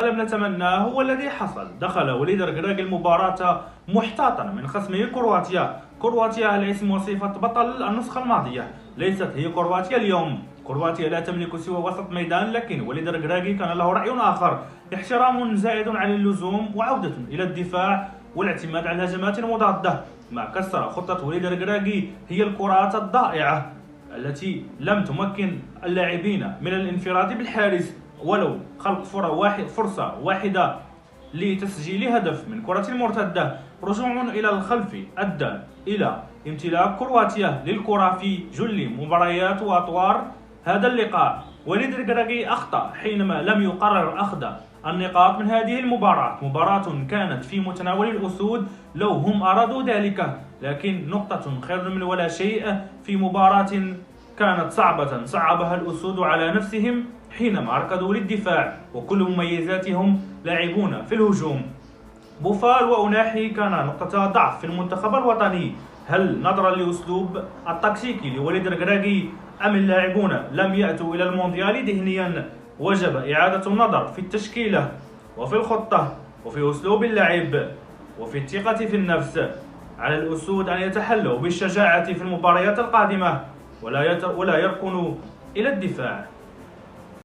لم نتمناه هو الذي حصل. دخل وليد ركراكي المباراة محتاطا من خصمه كرواتيا. كرواتيا الاسم وصفة بطل النسخة الماضية، ليست هي كرواتيا اليوم. كرواتيا لا تملك سوى وسط ميدان، لكن وليد ركراكي كان له رأي آخر، احترام زائد عن اللزوم وعودة إلى الدفاع والاعتماد على الهجمات المضادة. ما كسر خطة وليد ركراكي هي الكرات الضائعة التي لم تمكن اللاعبين من الانفراد بالحارس ولو خلق فرصة واحدة لتسجيل هدف من كرة مرتدة. رجوع إلى الخلف أدى إلى امتلاك كرواتيا للكرة في جل مباريات وأطوار هذا اللقاء. وليد ركراكي أخطأ حينما لم يقرر أخذ النقاط من هذه المباراة. مباراة كانت في متناول الأسود لو هم أرادوا ذلك، لكن نقطة خير من ولا شيء في مباراة كانت صعبة صعبها الأسود على نفسهم حينما ركضوا للدفاع، وكل مميزاتهم لاعبون في الهجوم. بوفال وأوناحي كان نقطة ضعف في المنتخب الوطني. هل نظرا لأسلوب التكتيكي لوليد ركراكي أم اللاعبون لم يأتوا إلى المونديال ذهنيا؟ وجب إعادة النظر في التشكيلة وفي الخطة وفي أسلوب اللعب وفي الثقة في النفس. على الأسود أن يتحلوا بالشجاعة في المباريات القادمة ولا يركنوا إلى الدفاع.